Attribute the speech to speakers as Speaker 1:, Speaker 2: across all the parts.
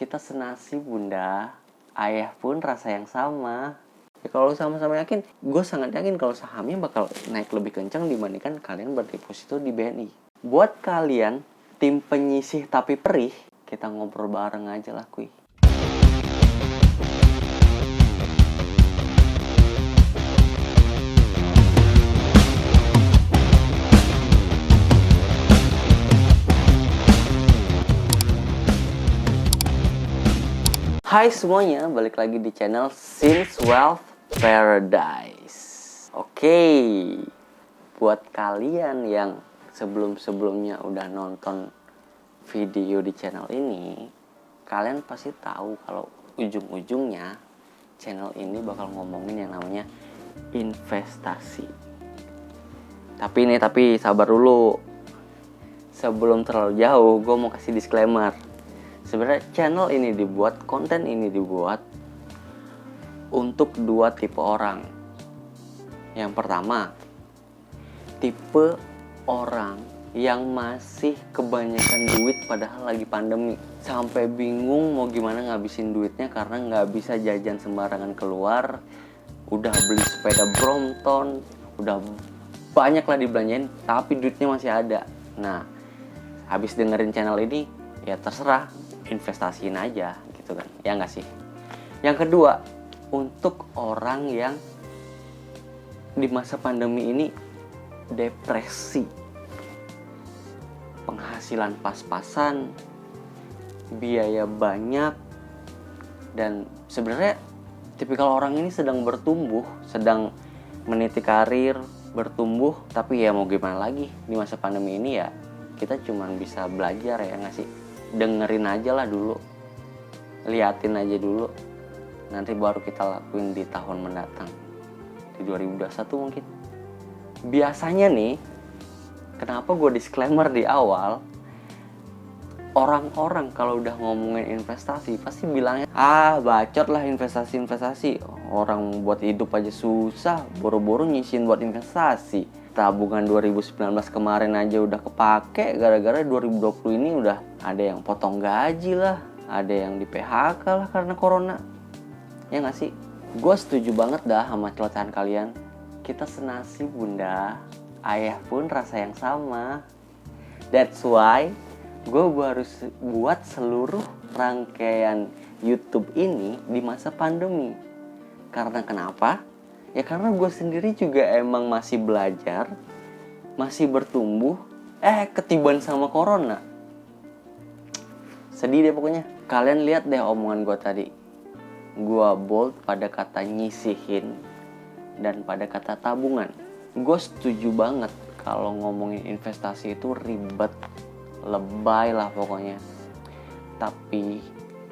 Speaker 1: Kita senasib bunda, ayah pun rasa yang sama. Ya, kalau sama-sama yakin, gue sangat yakin kalau sahamnya bakal naik lebih kencang dibandingkan kalian berdeposito di BNI. Buat kalian tim penyisih tapi perih, kita ngobrol bareng aja lah kuy. Hai semuanya, balik lagi di channel Since Wealth Paradise. Oke, buat kalian yang sebelum-sebelumnya udah nonton video di channel ini, kalian pasti tahu kalau ujung-ujungnya channel ini bakal ngomongin yang namanya investasi. Tapi sabar dulu. Sebelum terlalu jauh, gue mau kasih disclaimer. Sebenarnya channel ini dibuat, konten ini dibuat untuk dua tipe orang. Yang pertama, tipe orang yang masih kebanyakan duit padahal lagi pandemi. Sampai bingung mau gimana ngabisin duitnya karena nggak bisa jajan sembarangan keluar. Udah beli sepeda Brompton, udah banyak lah dibelanjain, tapi duitnya masih ada. Nah, habis dengerin channel ini, ya terserah. Investasiin aja gitu kan, ya nggak sih? Yang kedua, untuk orang yang di masa pandemi ini depresi, penghasilan pas-pasan, biaya banyak, dan sebenarnya tipikal orang ini sedang bertumbuh, sedang meniti karir, bertumbuh, tapi ya mau gimana lagi, di masa pandemi ini ya kita cuman bisa belajar, ya nggak sih? Dengerin aja lah dulu, liatin aja dulu, nanti baru kita lakuin di tahun mendatang, di 2021 mungkin. Biasanya nih, kenapa gue disclaimer di awal, orang-orang kalau udah ngomongin investasi pasti bilangnya, bacot lah investasi, orang buat hidup aja susah, boro-boro nyisin buat investasi. Tabungan 2019 kemarin aja udah kepake, gara-gara 2020 ini udah ada yang potong gaji lah, ada yang di PHK lah karena corona. Ya nggak sih? Gue setuju banget dah sama celotehan kalian. Kita senasib bunda, ayah pun rasa yang sama. That's why gue baru buat seluruh rangkaian YouTube ini di masa pandemi. Karena kenapa? Ya karena gue sendiri juga emang masih belajar, masih bertumbuh, ketiban sama corona. Sedih deh pokoknya. Kalian lihat deh omongan gue tadi. Gue bold pada kata nyisihin dan pada kata tabungan. Gue setuju banget kalau ngomongin investasi itu ribet, lebay lah pokoknya. Tapi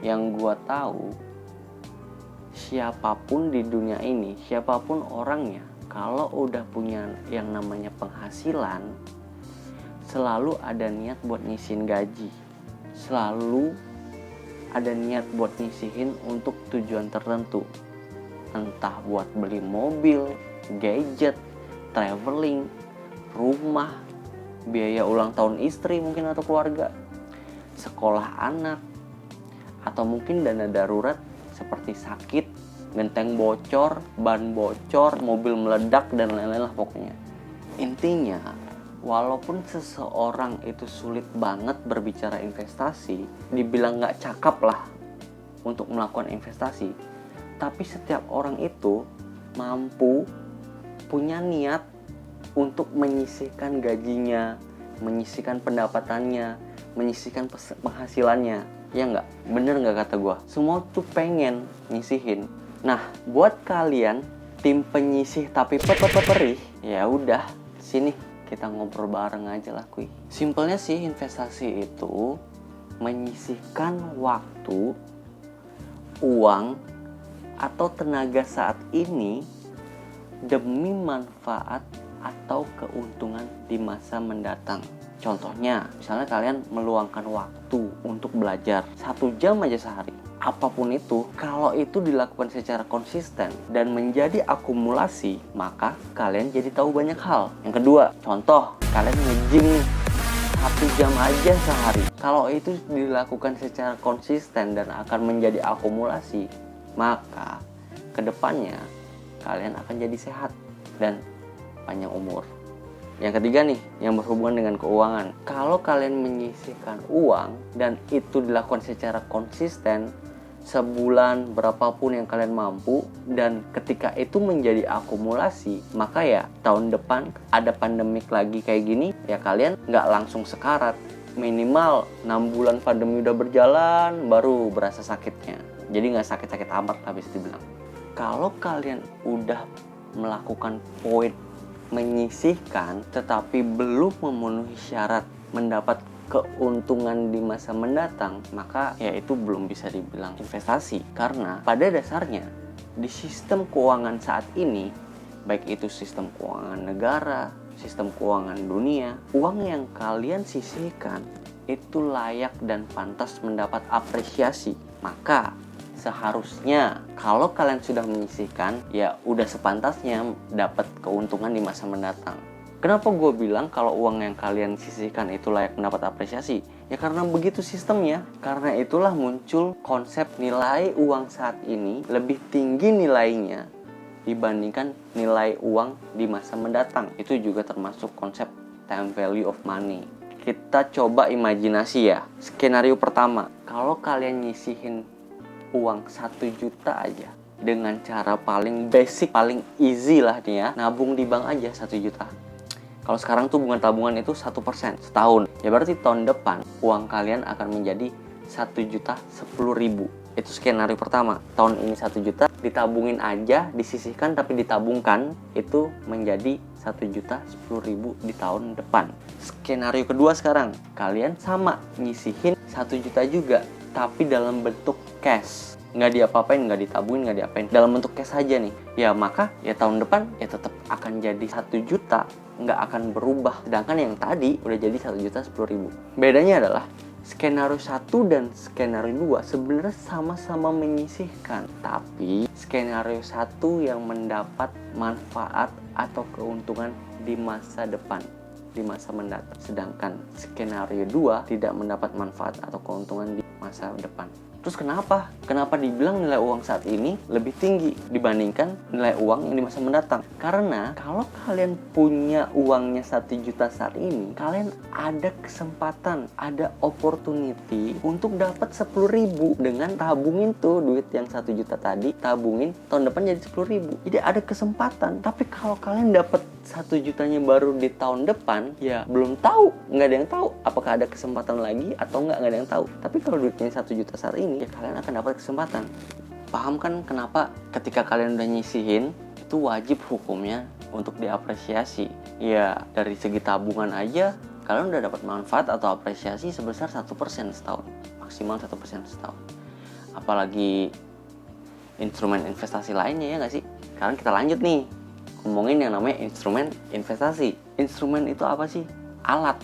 Speaker 1: yang gue tahu, siapapun di dunia ini, siapapun orangnya, kalau udah punya yang namanya penghasilan, selalu ada niat buat nyisihin gaji, selalu ada niat buat nyisihin untuk tujuan tertentu, entah buat beli mobil, gadget, traveling, rumah, biaya ulang tahun istri mungkin atau keluarga, sekolah anak, atau mungkin dana darurat seperti sakit, genteng bocor, ban bocor, mobil meledak, dan lain-lain lah pokoknya. Intinya, walaupun seseorang itu sulit banget berbicara investasi, dibilang gak cakap lah untuk melakukan investasi, tapi setiap orang itu mampu, punya niat untuk menyisihkan gajinya, menyisihkan pendapatannya, menyisihkan penghasilannya. Ya nggak? Bener nggak kata gue? Semua tuh pengen nyisihin. Nah, buat kalian tim penyisih tapi perih, ya udah, sini kita ngobrol bareng aja lah kuy. Simpelnya sih investasi itu menyisihkan waktu, uang, atau tenaga saat ini demi manfaat atau keuntungan di masa mendatang. Contohnya, misalnya kalian meluangkan waktu untuk belajar 1 jam aja sehari. Apapun itu, kalau itu dilakukan secara konsisten dan menjadi akumulasi, maka kalian jadi tahu banyak hal. Yang kedua, contoh, kalian nge-gym nih. 1 jam aja sehari. Kalau itu dilakukan secara konsisten dan akan menjadi akumulasi, maka kedepannya kalian akan jadi sehat dan panjang umur. Yang ketiga nih, yang berhubungan dengan keuangan. Kalau kalian menyisihkan uang dan itu dilakukan secara konsisten, sebulan berapapun yang kalian mampu, dan ketika itu menjadi akumulasi, maka ya tahun depan ada pandemik lagi kayak gini, ya kalian nggak langsung sekarat. Minimal 6 bulan pandemi udah berjalan, baru berasa sakitnya. Jadi nggak sakit-sakit amat lah bisa dibilang. Kalau kalian udah melakukan poin menyisihkan tetapi belum memenuhi syarat mendapat keuntungan di masa mendatang, maka ya itu belum bisa dibilang investasi. Karena pada dasarnya di sistem keuangan saat ini, baik itu sistem keuangan negara, sistem keuangan dunia, uang yang kalian sisihkan itu layak dan pantas mendapat apresiasi. Maka seharusnya kalau kalian sudah menyisihkan, ya udah sepantasnya dapat keuntungan di masa mendatang. Kenapa gue bilang kalau uang yang kalian sisihkan itu layak mendapat apresiasi? Ya karena begitu sistemnya. Karena itulah muncul konsep nilai uang saat ini lebih tinggi nilainya dibandingkan nilai uang di masa mendatang. Itu juga termasuk konsep time value of money. Kita coba imajinasi ya. Skenario pertama, kalau kalian nyisihin uang 1 juta aja dengan cara paling basic, paling easy lah nih ya, nabung di bank aja 1 juta. Kalau sekarang tuh bunga tabungan itu 1% setahun. Ya berarti tahun depan uang kalian akan menjadi 1.010.000. Itu skenario pertama. Tahun ini 1 juta, ditabungin aja, disisihkan tapi ditabungkan, itu menjadi 1.010.000 di tahun depan. Skenario kedua sekarang, kalian sama nyisihin 1 juta juga, tapi dalam bentuk cash. Nggak diapa-apain, nggak ditabungin, nggak diapain, dalam bentuk cash aja nih. Ya maka ya tahun depan ya tetap akan jadi 1 juta, nggak akan berubah. Sedangkan yang tadi udah jadi 1.010.000. Bedanya adalah skenario 1 dan skenario 2 sebenarnya sama-sama menyisihkan, tapi skenario 1 yang mendapat manfaat atau keuntungan di masa depan, di masa mendatang. Sedangkan skenario 2 tidak mendapat manfaat atau keuntungan di masa depan. Terus kenapa? Kenapa dibilang nilai uang saat ini lebih tinggi dibandingkan nilai uang yang di masa mendatang? Karena kalau kalian punya uangnya 1 juta saat ini, kalian ada kesempatan, ada opportunity untuk dapat 10.000 dengan tabungin tuh duit yang 1 juta tadi, tabungin tahun depan jadi 10.000. Jadi ada kesempatan. Tapi kalau kalian dapat 1 jutanya baru di tahun depan, ya belum tahu, nggak ada yang tahu apakah ada kesempatan lagi atau nggak ada yang tahu. Tapi kalau duitnya 1 juta saat ini, ya kalian akan dapat kesempatan. Paham kan kenapa ketika kalian udah nyisihin, itu wajib hukumnya untuk diapresiasi. Ya dari segi tabungan aja, kalian udah dapat manfaat atau apresiasi sebesar 1% setahun, maksimal 1% setahun. Apalagi instrumen investasi lainnya, ya nggak sih? Sekarang kita lanjut nih, ngomongin yang namanya instrumen investasi. Instrumen itu apa sih? Alat.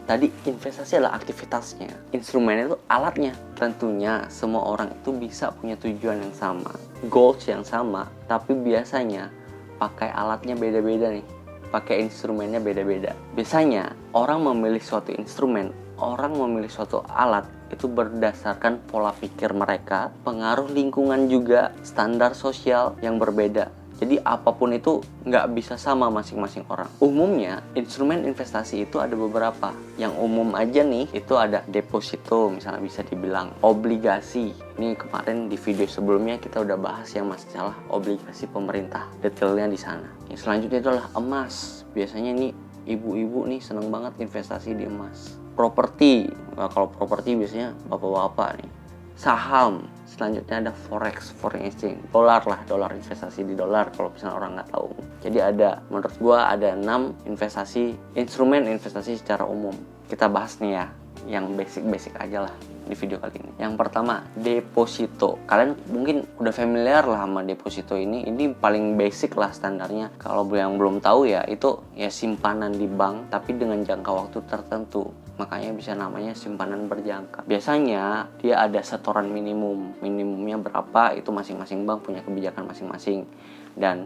Speaker 1: Tadi investasi adalah aktivitasnya, instrumen itu alatnya. Tentunya semua orang itu bisa punya tujuan yang sama, goals yang sama, tapi biasanya pakai alatnya beda-beda nih, pakai instrumennya beda-beda. Biasanya orang memilih suatu instrumen, orang memilih suatu alat itu berdasarkan pola pikir mereka, pengaruh lingkungan juga, standar sosial yang berbeda. Jadi apapun itu nggak bisa sama masing-masing orang. Umumnya instrumen investasi itu ada beberapa. Yang umum aja nih itu ada deposito, misalnya bisa dibilang obligasi. Ini kemarin di video sebelumnya kita udah bahas yang masalah obligasi pemerintah. Detailnya di sana. Yang selanjutnya itu adalah emas. Biasanya nih ibu-ibu nih seneng banget investasi di emas. Properti. Nah, kalau properti biasanya bapak-bapak nih. Saham. Selanjutnya ada forex, foreign exchange, dolar, investasi di dolar kalau misalnya orang nggak tahu. Jadi ada, menurut gua ada 6 instrumen investasi secara umum. Kita bahas nih ya, yang basic aja lah di video kali ini. Yang pertama, deposito. Kalian mungkin udah familiar lah sama deposito ini paling basic lah standarnya. Kalau yang belum tahu ya, itu ya simpanan di bank tapi dengan jangka waktu tertentu. Makanya bisa namanya simpanan berjangka. Biasanya dia ada setoran minimumnya berapa, itu masing-masing bank punya kebijakan masing-masing. Dan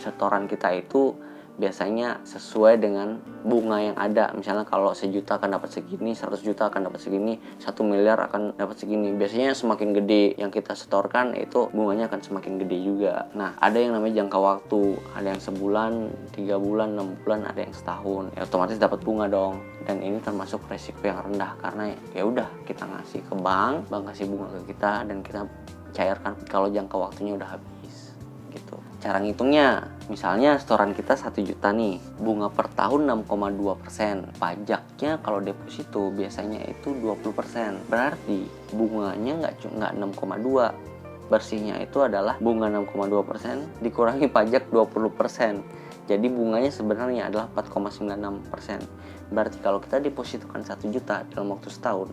Speaker 1: setoran kita itu biasanya sesuai dengan bunga yang ada. Misalnya kalau 1 juta akan dapat segini, 100 juta akan dapat segini, 1 miliar akan dapat segini. Biasanya semakin gede yang kita setorkan itu bunganya akan semakin gede juga. Nah, ada yang namanya jangka waktu, ada yang sebulan, 3 bulan, 6 bulan, ada yang setahun. Ya otomatis dapat bunga dong. Dan ini termasuk resiko yang rendah karena ya udah kita ngasih ke bank kasih bunga ke kita dan kita cairkan kalau jangka waktunya udah habis gitu. Cara ngitungnya, misalnya setoran kita 1 juta nih, bunga per tahun 6,2%. Pajaknya kalau deposito biasanya itu 20%. Berarti bunganya nggak 6,2. Bersihnya itu adalah bunga 6,2% dikurangi pajak 20%. Jadi bunganya sebenarnya adalah 4,96%. Berarti kalau kita depositokan 1 juta dalam waktu setahun,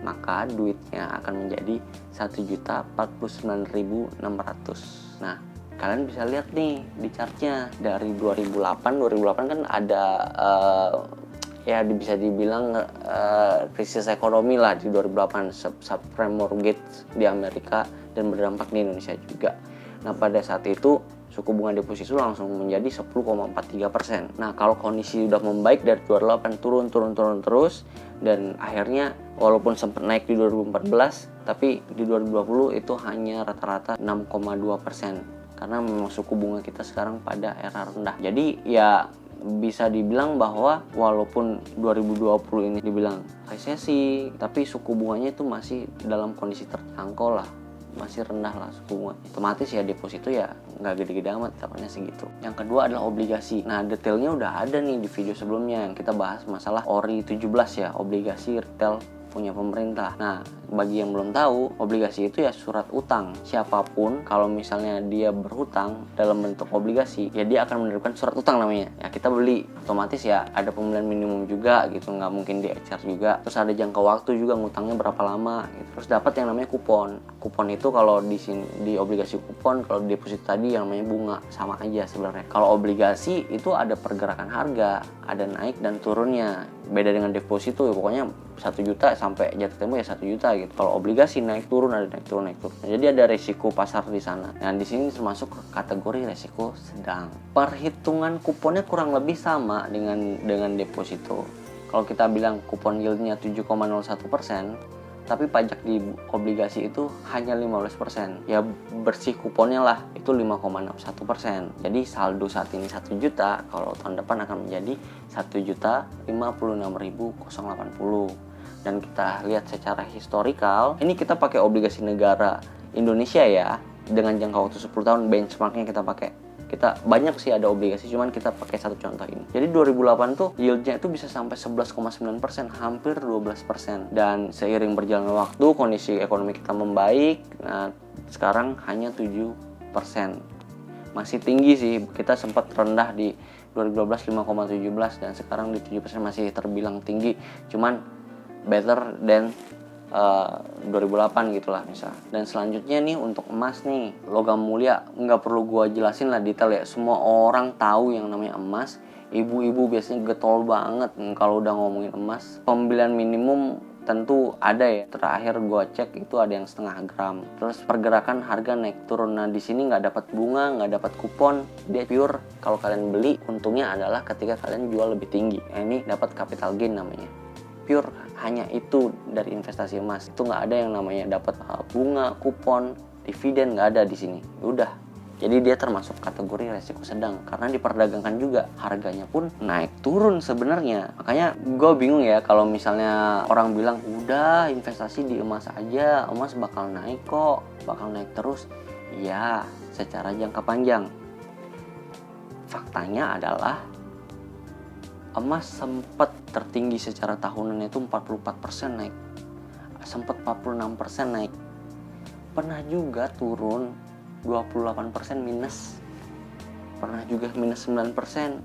Speaker 1: maka duitnya akan menjadi 1.049.600. Nah, kalian bisa lihat nih di chartnya dari 2008 kan ada ya bisa dibilang krisis ekonomi lah di 2008, subprime mortgage di Amerika dan berdampak di Indonesia juga. Nah, pada saat itu suku bunga deposito langsung menjadi 10,43%. Nah, kalau kondisi udah membaik dari 28 turun terus, dan akhirnya walaupun sempat naik di 2014, tapi di 2020 itu hanya rata-rata 6,2%. Karena memang suku bunga kita sekarang pada era rendah. Jadi ya bisa dibilang bahwa walaupun 2020 ini dibilang resesi, tapi suku bunganya itu masih dalam kondisi terjangkau lah, masih rendah lah suku bunga. Otomatis ya deposito ya nggak gede-gede amat, dapatnya segitu. Yang kedua adalah obligasi. Nah, detailnya udah ada nih di video sebelumnya yang kita bahas masalah ORI 17 ya, obligasi retail punya pemerintah. Nah, bagi yang belum tahu, obligasi itu ya surat utang. Siapapun kalau misalnya dia berhutang dalam bentuk obligasi, ya dia akan menerbitkan surat utang namanya. Ya kita beli, otomatis ya ada pembelian minimum juga gitu, nggak mungkin di charge juga. Terus ada jangka waktu juga, ngutangnya berapa lama gitu. Terus dapat yang namanya kupon. Kupon itu kalau di sini di obligasi kupon, kalau di deposito tadi yang namanya bunga, sama aja sebenarnya. Kalau obligasi itu ada pergerakan harga, ada naik dan turunnya. Beda dengan deposito ya, pokoknya 1 juta sampai jatuh tempo ya 1 juta gitu. Kalau obligasi naik turun, ada naik turun. Nah, jadi ada resiko pasar di sana. Nah, di sini termasuk kategori resiko sedang. Perhitungan kuponnya kurang lebih sama dengan deposito. Kalau kita bilang kupon yieldnya 7,01%, tapi pajak di obligasi itu hanya 15%. Ya bersih kuponnya lah itu 5,61%. Jadi saldo saat ini 1 juta, kalau tahun depan akan menjadi 1.056.080. Dan kita lihat secara historikal, ini kita pakai obligasi negara Indonesia ya, dengan jangka waktu 10 tahun benchmarknya kita pakai. Kita banyak sih ada obligasi, cuman kita pakai satu contoh ini. Jadi 2008 tuh yieldnya itu bisa sampai 11,9%, hampir 12%. Dan seiring berjalannya waktu, kondisi ekonomi kita membaik. Nah, sekarang hanya 7%. Masih tinggi sih, kita sempat rendah di 2012 5,17 dan sekarang di 7% masih terbilang tinggi. Cuman better than 2008 gitulah misal. Dan selanjutnya nih untuk emas nih, logam mulia nggak perlu gua jelasin lah detail ya, semua orang tahu yang namanya emas. Ibu-ibu biasanya getol banget kalau udah ngomongin emas. Pembelian minimum tentu ada ya, terakhir gua cek itu ada yang 0,5 gram. Terus pergerakan harga naik turun. Nah, di sini nggak dapat bunga, nggak dapat kupon, dia pure. Kalau kalian beli, untungnya adalah ketika kalian jual lebih tinggi. Nah, ini dapat capital gain namanya. Pure hanya itu dari investasi emas. Itu nggak ada yang namanya dapat bunga, kupon, dividen, nggak ada di sini. Udah. Jadi dia termasuk kategori resiko sedang karena diperdagangkan juga, harganya pun naik turun sebenarnya. Makanya gue bingung ya kalau misalnya orang bilang udah investasi di emas aja, emas bakal naik kok, bakal naik terus. Ya, secara jangka panjang. Faktanya adalah emas sempat tertinggi secara tahunan itu 44% naik, sempat 46% naik, pernah juga turun 28% minus, pernah juga minus 9%.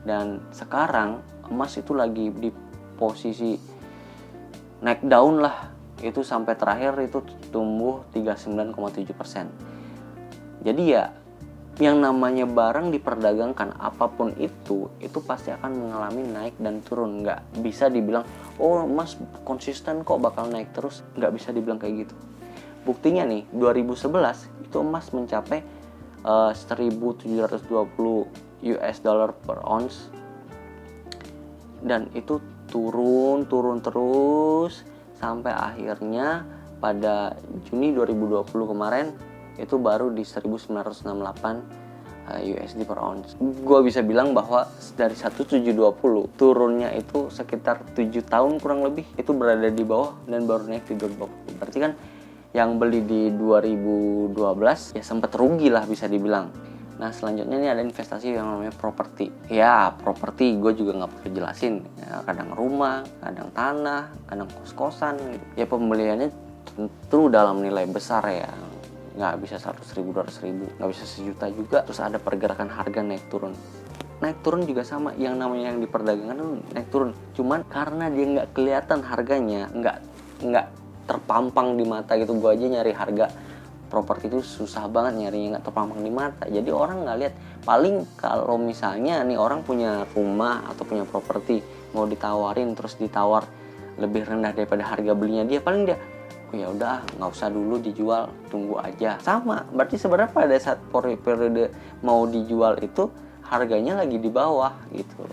Speaker 1: Dan sekarang emas itu lagi di posisi naik daun lah, itu sampai terakhir itu tumbuh 39,7%. Jadi ya yang namanya barang diperdagangkan apapun itu pasti akan mengalami naik dan turun. Nggak bisa dibilang oh emas konsisten kok bakal naik terus, nggak bisa dibilang kayak gitu. Buktinya nih 2011 itu emas mencapai 1.720 US dollar per ounce, dan itu turun terus sampai akhirnya pada Juni 2020 kemarin itu baru di 1968 USD per ounce. Gue bisa bilang bahwa dari 1720 turunnya itu sekitar 7 tahun kurang lebih itu berada di bawah dan baru naik di 2020. Berarti kan yang beli di 2012 ya sempat rugi lah bisa dibilang. Nah selanjutnya ini ada investasi yang namanya properti. Ya properti gue juga nggak perlu jelasin. Ya, kadang rumah, kadang tanah, kadang kos-kosan. Gitu. Ya pembeliannya tentu dalam nilai besar ya. Nggak bisa 100.000, 200.000, nggak bisa sejuta juga. Terus ada pergerakan harga naik turun juga sama, yang namanya yang diperdagangkan itu naik turun, cuman karena dia nggak kelihatan harganya, nggak terpampang di mata gitu. Gue aja nyari harga properti itu susah banget nyarinya, nggak terpampang di mata, jadi orang nggak lihat. Paling kalau misalnya nih orang punya rumah atau punya properti mau ditawarin, terus ditawar lebih rendah daripada harga belinya dia, paling dia oh ya udah nggak usah dulu dijual, tunggu aja. Sama berarti sebenarnya pada saat periode mau dijual itu harganya lagi di bawah gitu.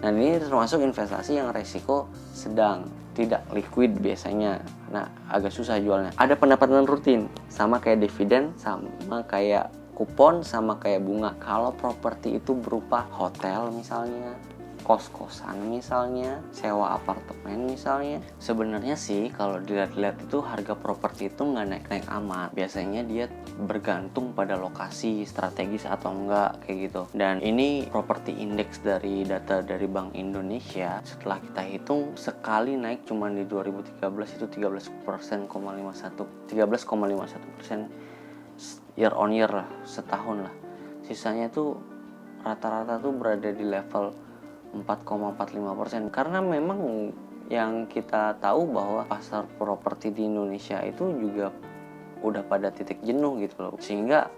Speaker 1: Nah ini termasuk investasi yang resiko sedang, tidak liquid biasanya. Nah agak susah jualnya. Ada pendapatan rutin sama kayak dividen, sama kayak kupon, sama kayak bunga. Kalau properti itu berupa hotel misalnya, kos-kosan misalnya, sewa apartemen misalnya. Sebenarnya sih kalau dilihat-lihat itu harga properti itu nggak naik-naik amat. Biasanya dia bergantung pada lokasi strategis atau enggak kayak gitu. Dan ini properti indeks dari data dari Bank Indonesia. Setelah kita hitung sekali naik cuma di 2013 itu 13,51%, 13,51% year on year lah, setahun lah. Sisanya tuh rata-rata tuh berada di level 4,45%, karena memang yang kita tahu bahwa pasar properti di Indonesia itu juga udah pada titik jenuh gitu loh, sehingga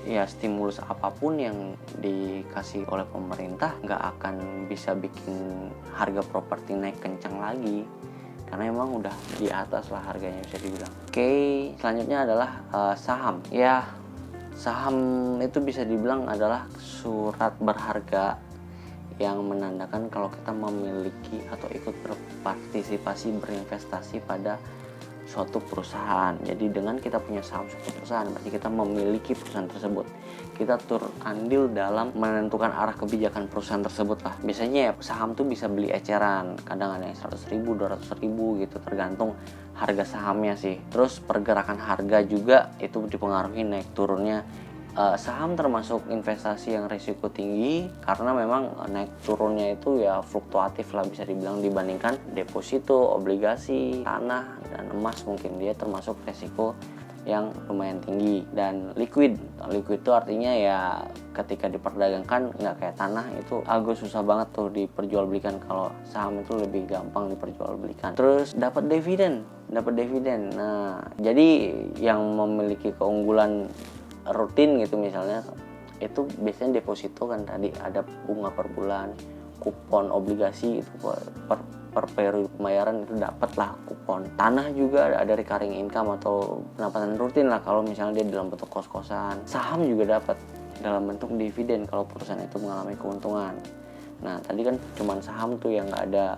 Speaker 1: ya stimulus apapun yang dikasih oleh pemerintah nggak akan bisa bikin harga properti naik kencang lagi, karena emang udah di atas lah harganya bisa dibilang. Oke, selanjutnya adalah saham. Ya saham itu bisa dibilang adalah surat berharga yang menandakan kalau kita memiliki atau ikut berpartisipasi berinvestasi pada suatu perusahaan. Jadi dengan kita punya saham suatu perusahaan, berarti kita memiliki perusahaan tersebut. Kita turut andil dalam menentukan arah kebijakan perusahaan tersebut lah. Biasanya ya saham tuh bisa beli eceran, kadang ada yang 100.000, 200.000 gitu, tergantung harga sahamnya sih. Terus pergerakan harga juga itu dipengaruhi naik turunnya. Saham termasuk investasi yang risiko tinggi karena memang naik turunnya itu ya fluktuatif lah bisa dibilang, dibandingkan deposito, obligasi, tanah, dan emas. Mungkin dia termasuk risiko yang lumayan tinggi. Dan liquid itu artinya ya ketika diperdagangkan nggak kayak tanah, itu agak susah banget tuh diperjualbelikan. Kalau saham itu lebih gampang diperjualbelikan. Terus dapat dividen. Nah jadi yang memiliki keunggulan rutin gitu misalnya itu biasanya deposito kan, tadi ada bunga per bulan, kupon obligasi itu per periode pembayaran itu dapat lah kupon. Tanah juga ada recurring income atau pendapatan rutin lah kalau misalnya dia dalam bentuk kos-kosan. Saham juga dapat dalam bentuk dividen kalau perusahaan itu mengalami keuntungan. Nah tadi kan cuman saham tuh yang nggak ada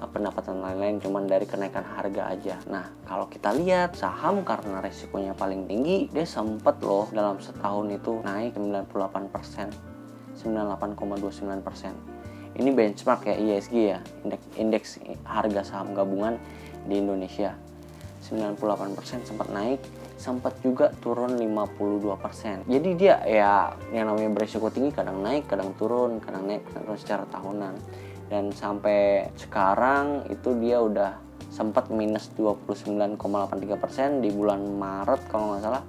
Speaker 1: pendapatan lain-lain, cuman dari kenaikan harga aja. Nah kalau kita lihat saham karena resikonya paling tinggi, dia sempat loh dalam setahun itu naik 98%, 98,29%. Ini benchmark ya ISG ya, indeks harga saham gabungan di Indonesia. 98% sempat naik, sempat juga turun 52%. Jadi dia ya yang namanya berisiko tinggi, kadang naik, kadang turun, kadang naik, kadang turun secara tahunan. Dan sampai sekarang itu dia udah sempat minus 29,83% di bulan Maret kalau nggak salah.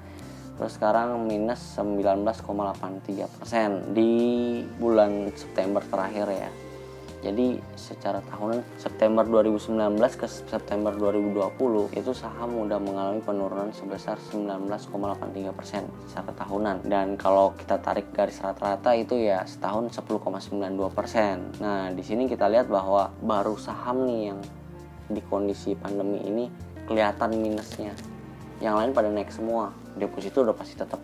Speaker 1: Terus sekarang minus 19,83% di bulan September terakhir ya. Jadi secara tahunan September 2019 ke September 2020 itu saham udah mengalami penurunan sebesar 19,83% secara tahunan. Dan kalau kita tarik garis rata-rata itu ya setahun 10,92%. Nah di sini kita lihat bahwa baru saham nih yang di kondisi pandemi ini kelihatan minusnya. Yang lain pada naik semua. Deposito udah pasti tetap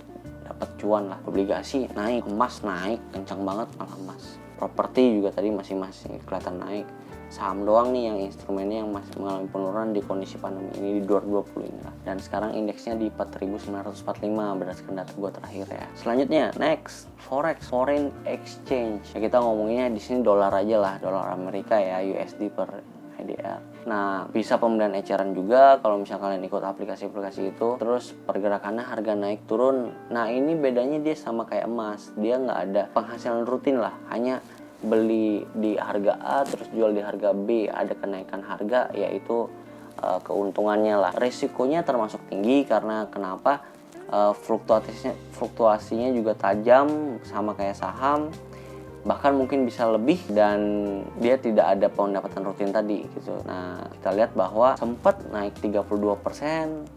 Speaker 1: dapat cuan lah. Obligasi naik, emas naik kencang banget, malah emas. Properti juga tadi masih kelihatan naik. Saham doang nih yang instrumennya yang masih mengalami penurunan di kondisi pandemi ini di 2020 ini lah. Dan sekarang indeksnya di 4.945 berdasarkan data gue terakhir ya. Selanjutnya next, forex, foreign exchange. Ya, kita ngomonginnya di sini dolar aja lah, dolar Amerika ya, USD per IDR. Nah, bisa pembelian eceran juga kalau misalnya kalian ikut aplikasi-aplikasi itu. Terus pergerakannya harga naik turun. Nah, ini bedanya dia sama kayak emas. Dia nggak ada penghasilan rutin lah, hanya beli di harga A terus jual di harga B, ada kenaikan harga, yaitu keuntungannya lah. Risikonya termasuk tinggi karena kenapa? Fluktuasinya juga tajam sama kayak saham, bahkan mungkin bisa lebih, dan dia tidak ada pendapatan rutin tadi gitu. Nah, kita lihat bahwa sempat naik 32%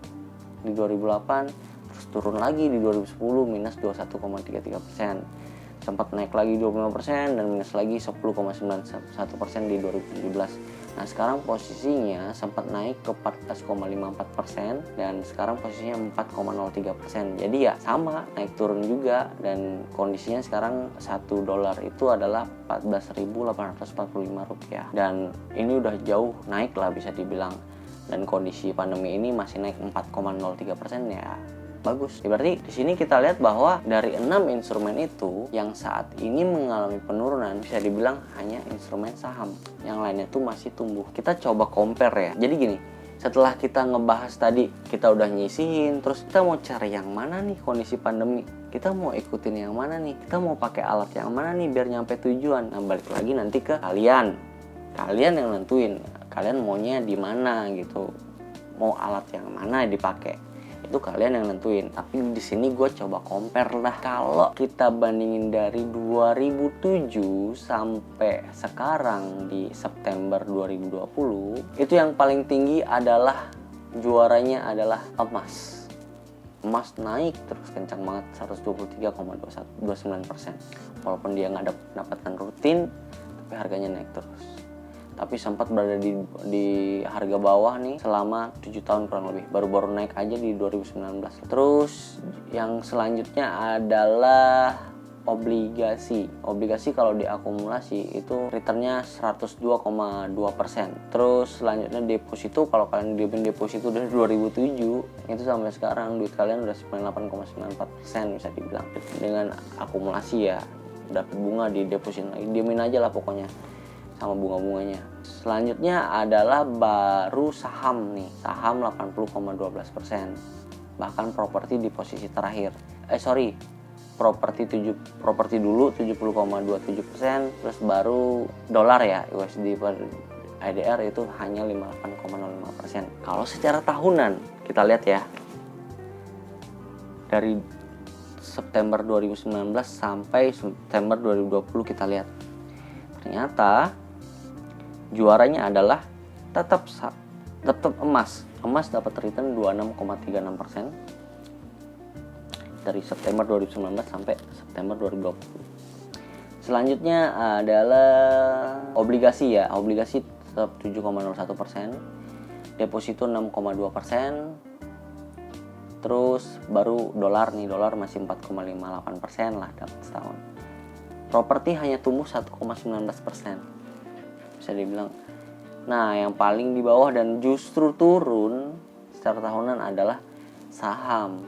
Speaker 1: di 2008, terus turun lagi di 2010 minus 21,33%. Sempat naik lagi 25% dan minus lagi 10,91% di 2017. Nah, sekarang posisinya sempat naik ke 14,54% dan sekarang posisinya 4,03%. Jadi ya sama, naik turun juga, dan kondisinya sekarang 1 dolar itu adalah 14.845 rupiah. Dan ini udah jauh naik lah bisa dibilang. Dan kondisi pandemi ini masih naik 4,03% ya. Bagus. Berarti di sini kita lihat bahwa dari 6 instrumen itu yang saat ini mengalami penurunan bisa dibilang hanya instrumen saham. Yang lainnya tuh masih tumbuh. Kita coba compare ya. Jadi gini, setelah kita ngebahas tadi, kita udah nyisihin, terus kita mau cari yang mana nih kondisi pandemi? Kita mau ikutin yang mana nih? Kita mau pakai alat yang mana nih biar nyampe tujuan? Nah, balik lagi nanti ke kalian. Kalian yang nentuin. Kalian maunya di mana gitu. Mau alat yang mana dipakai? Itu kalian yang nentuin. Tapi di sini gue coba compare lah. Kalau kita bandingin dari 2007 sampai sekarang di September 2020, itu yang paling tinggi adalah, juaranya adalah emas. Emas naik terus kencang banget, 123,29%. Walaupun dia nggak ada pendapatan rutin, tapi harganya naik terus. Tapi sempat berada di harga bawah nih selama 7 tahun kurang lebih. Baru-baru naik aja di 2019. Terus yang selanjutnya adalah obligasi. Obligasi kalau diakumulasi itu returnnya 102,2%. Terus selanjutnya deposito, kalau kalian diemin deposito dari 2007 itu sampai sekarang duit kalian udah 98,94% bisa dibilang. Dengan akumulasi ya, dapat bunga di deposito lagi, diemin aja lah pokoknya sama bunga-bunganya. Selanjutnya adalah baru saham nih. Saham 80,12%. Bahkan properti di posisi terakhir. Properti dulu 70,27%, terus baru dolar ya, USD per IDR itu hanya 58,05%. Kalau secara tahunan kita lihat ya. Dari September 2019 sampai September 2020 kita lihat. Ternyata juaranya adalah tetap emas. Emas dapat return 26,36% dari September 2019 sampai September 2020. Selanjutnya adalah obligasi ya. Obligasi tetap 7,01%. Deposito 6,2%. Terus baru dolar nih. Dolar masih 4,58% lah dapat setahun. Properti hanya tumbuh 1,19%. Bisa dibilang. Nah, yang paling di bawah dan justru turun secara tahunan adalah saham.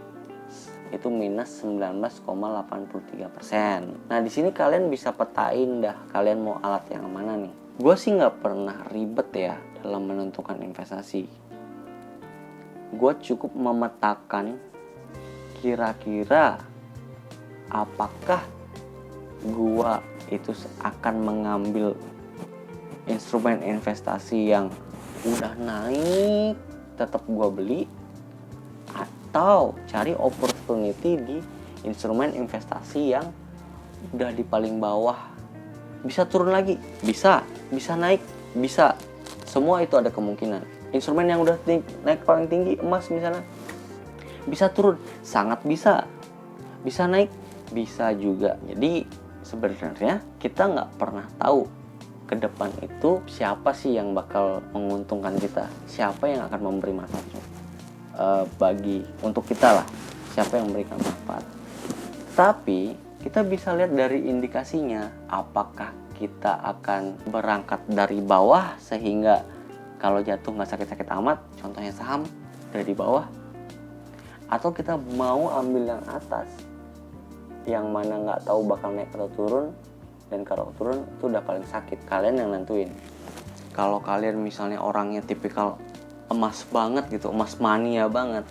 Speaker 1: Itu minus 19,83%. Nah, di sini kalian bisa petain dah kalian mau alat yang mana nih. Gue sih nggak pernah ribet ya dalam menentukan investasi. Gue cukup memetakan kira-kira apakah gue itu akan mengambil instrumen investasi yang udah naik tetap gue beli, atau cari opportunity di instrumen investasi yang udah di paling bawah. Bisa turun lagi, bisa naik, bisa. Semua itu ada kemungkinan. Instrumen yang udah naik paling tinggi, emas misalnya, bisa turun, sangat bisa naik, bisa juga. Jadi sebenarnya kita nggak pernah tahu ke depan itu siapa sih yang bakal menguntungkan kita, siapa yang akan memberi manfaat bagi untuk kita lah, siapa yang memberikan manfaat. Tapi kita bisa lihat dari indikasinya, apakah kita akan berangkat dari bawah sehingga kalau jatuh nggak sakit-sakit amat, contohnya saham dari bawah, atau kita mau ambil yang atas, yang mana nggak tahu bakal naik atau turun, dan kalau turun itu udah paling sakit, kalian yang nentuin. Kalau kalian misalnya orangnya tipikal emas banget gitu, emas mania banget,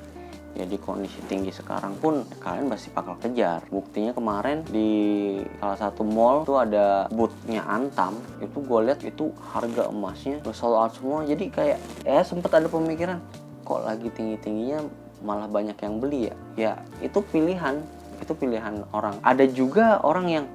Speaker 1: ya di kondisi tinggi sekarang pun kalian pasti bakal kejar. Buktinya kemarin di salah satu mall tuh ada boothnya Antam, itu gue lihat itu harga emasnya udah sold out semua. Jadi kayak sempet ada pemikiran, kok lagi tinggi-tingginya malah banyak yang beli ya. Ya itu pilihan orang. Ada juga orang yang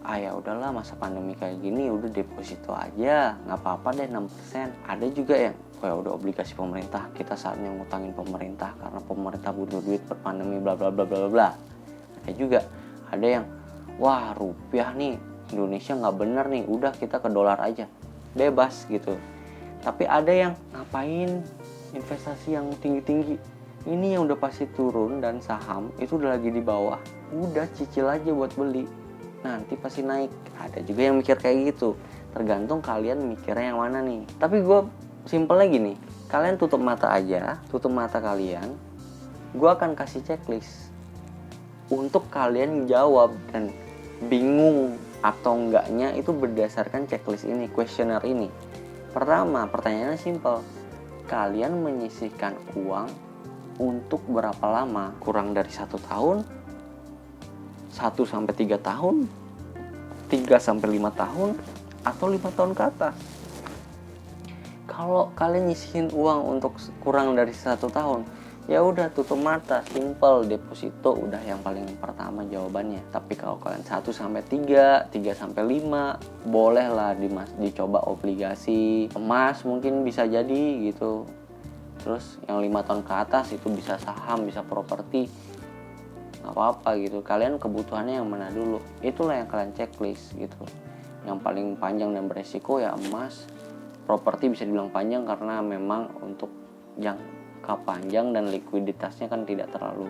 Speaker 1: ya udahlah, masa pandemi kayak gini udah deposito aja, nggak apa-apa deh 6%. Ada juga yang udah obligasi pemerintah, kita saatnya ngutangin pemerintah karena pemerintah butuh duit per pandemi bla bla bla bla bla. Ada juga ada yang wah rupiah nih Indonesia nggak bener nih, udah kita ke dolar aja, bebas gitu. Tapi ada yang ngapain investasi yang tinggi-tinggi, ini yang udah pasti turun dan saham itu udah lagi di bawah, udah cicil aja buat beli, nanti pasti naik. Ada juga yang mikir kayak gitu, tergantung kalian mikirnya yang mana nih. Tapi gue simpelnya gini, kalian tutup mata aja, tutup mata kalian, gue akan kasih checklist untuk kalian jawab, dan bingung atau enggaknya itu berdasarkan checklist ini, kuesioner ini. Pertama, pertanyaannya simpel, kalian menyisihkan uang untuk berapa lama? Kurang dari 1 tahun, 1-3 tahun, 3-5 tahun, atau 5 tahun ke atas. Kalau kalian nyisihin uang untuk kurang dari 1 tahun, ya udah tutup mata, simple, deposito udah yang paling pertama jawabannya. Tapi kalau kalian 1-3, 3-5, bolehlah dicoba obligasi emas, mungkin bisa jadi gitu. Terus yang 5 tahun ke atas itu bisa saham, bisa properti, nggak apa-apa gitu. Kalian kebutuhannya yang mana dulu, itulah yang kalian checklist gitu. Yang paling panjang dan beresiko ya emas. Properti bisa dibilang panjang karena memang untuk jangka panjang dan likuiditasnya kan tidak terlalu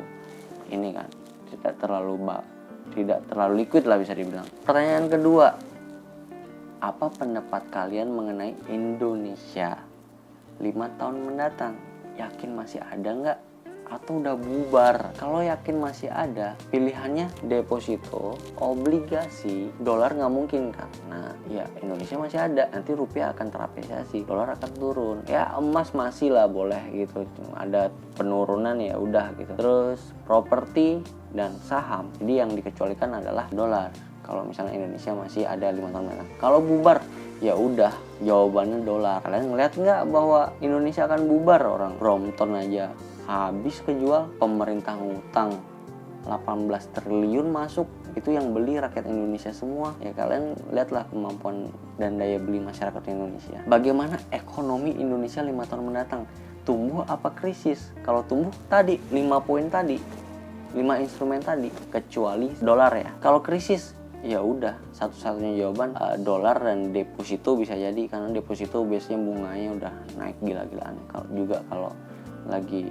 Speaker 1: tidak terlalu liquid lah bisa dibilang. Pertanyaan kedua, apa pendapat kalian mengenai Indonesia 5 tahun mendatang? Yakin masih ada nggak? Atau udah bubar? Kalau yakin masih ada, pilihannya deposito, obligasi, dolar nggak mungkin karena ya Indonesia masih ada, nanti rupiah akan terapresiasi, dolar akan turun. Ya emas masih lah boleh gitu, ada penurunan ya udah gitu. Terus properti dan saham, jadi yang dikecualikan adalah dolar. Kalau misalnya Indonesia masih ada 5 tahun mendatang. Kalau bubar, ya udah jawabannya dolar. Kalian ngeliat nggak bahwa Indonesia akan bubar? Orang Brompton aja habis kejual, pemerintah ngutang 18 triliun masuk, itu yang beli rakyat Indonesia semua. Ya kalian lihatlah kemampuan dan daya beli masyarakat Indonesia. Bagaimana ekonomi Indonesia 5 tahun mendatang? Tumbuh apa krisis? Kalau tumbuh tadi 5 poin tadi, 5 instrumen tadi, kecuali dolar ya. Kalau krisis, ya udah satu-satunya jawaban dolar dan deposito bisa jadi, karena deposito biasanya bunganya udah naik gila-gilaan. Kalau lagi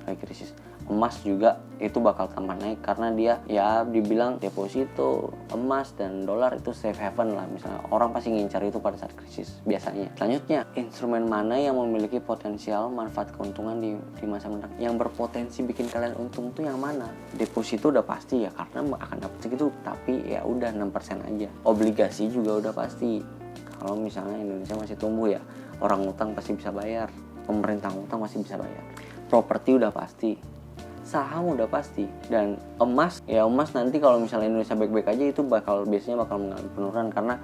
Speaker 1: krisis. Emas juga itu bakal tambah naik karena dia ya dibilang deposito, emas dan dolar itu safe haven lah, misalnya orang pasti ngincar itu pada saat krisis biasanya. Selanjutnya, instrumen mana yang memiliki potensial manfaat keuntungan di masa mendatang? Yang berpotensi bikin kalian untung tuh yang mana? Deposito udah pasti ya karena akan dapat segitu, tapi ya udah 6% aja. Obligasi juga udah pasti. Kalau misalnya Indonesia masih tumbuh ya, orang ngutang pasti bisa bayar, pemerintah ngutang masih bisa bayar. Properti udah pasti, saham udah pasti, dan emas nanti kalau misalnya Indonesia baik-baik aja itu biasanya bakal mengalami penurunan karena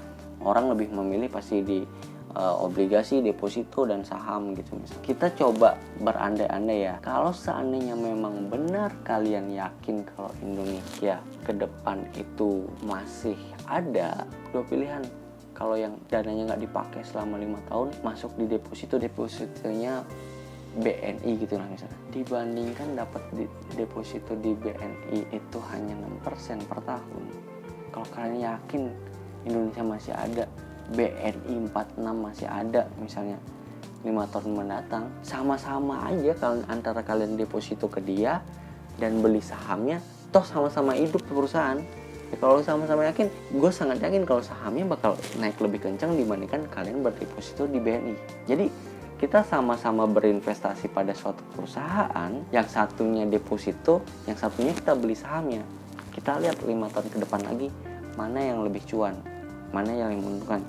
Speaker 1: orang lebih memilih pasti di obligasi, deposito dan saham gitu. Misalnya kita coba berandai-andai ya, kalau seandainya memang benar kalian yakin kalau Indonesia ke depan itu masih ada, dua pilihan. Kalau yang dananya nggak dipakai selama 5 tahun, masuk di depositonya BNI gitu lah misalnya, dibandingkan dapat deposito di BNI itu hanya 6% per tahun. Kalau kalian yakin Indonesia masih ada, BNI 46 masih ada misalnya 5 tahun mendatang, sama-sama aja kalau antara kalian deposito ke dia dan beli sahamnya, toh sama-sama hidup perusahaan. Ya, kalau sama-sama yakin, gue sangat yakin kalau sahamnya bakal naik lebih kencang dibandingkan kalian berdeposito di BNI. Jadi kita sama-sama berinvestasi pada suatu perusahaan, yang satunya deposito, yang satunya kita beli sahamnya. Kita lihat 5 tahun ke depan lagi mana yang lebih cuan, mana yang menguntungkan.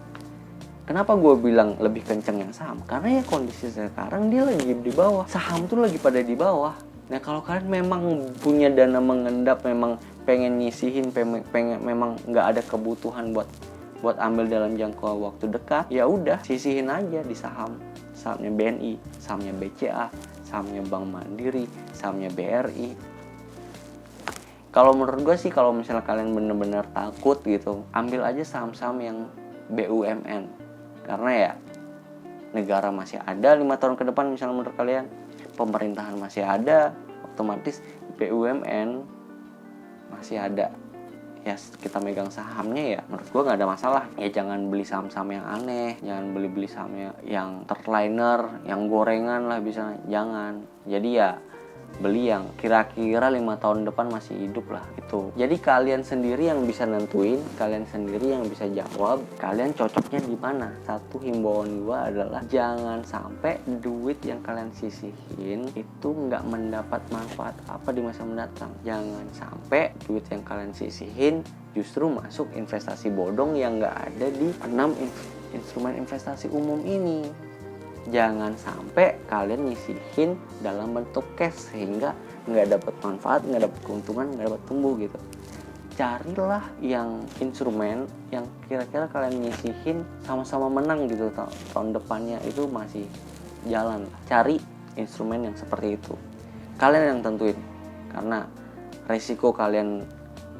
Speaker 1: Kenapa gue bilang lebih kencang yang saham? Karena ya kondisi sekarang dia lagi di bawah, saham tuh lagi pada di bawah. Nah kalau kalian memang punya dana mengendap, memang pengen nyisihin, memang nggak ada kebutuhan buat ambil dalam jangka waktu dekat, ya udah sisihin aja di sahamnya BNI, sahamnya BCA, sahamnya Bank Mandiri, sahamnya BRI. Kalau menurut gue sih, kalau misalnya kalian bener-bener takut gitu, ambil aja saham-saham yang BUMN, karena ya negara masih ada 5 tahun ke depan. Misalnya menurut kalian pemerintahan masih ada, otomatis BUMN masih ada, ya kita megang sahamnya, ya menurut gue nggak ada masalah. Ya jangan beli saham-saham yang aneh, jangan beli sahamnya yang terliner, yang gorengan lah bisa, jangan. Jadi ya beli yang kira-kira 5 tahun depan masih hidup lah itu. Jadi kalian sendiri yang bisa nentuin, kalian sendiri yang bisa jawab kalian cocoknya di mana. Satu himbauan gue adalah jangan sampai duit yang kalian sisihin itu nggak mendapat manfaat apa di masa mendatang. Jangan sampai duit yang kalian sisihin justru masuk investasi bodong yang nggak ada di 6 instrumen investasi umum ini. Jangan sampai kalian nyisihin dalam bentuk cash sehingga nggak dapat manfaat, nggak dapat keuntungan, nggak dapat tumbuh gitu. Carilah yang instrumen yang kira-kira kalian nyisihin sama-sama menang gitu, tahun depannya itu masih jalan. Cari instrumen yang seperti itu. Kalian yang tentuin, karena resiko kalian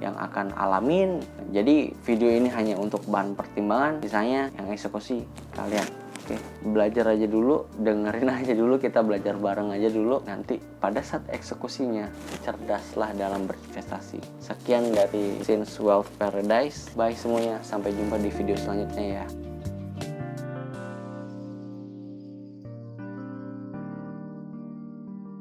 Speaker 1: yang akan alamin. Jadi video ini hanya untuk bahan pertimbangan, misalnya yang eksekusi kalian. Oke, belajar aja dulu, dengerin aja dulu, kita belajar bareng aja dulu. Nanti pada saat eksekusinya, cerdaslah dalam berinvestasi. Sekian dari Since Wealth Paradise. Bye semuanya, sampai jumpa di video selanjutnya ya.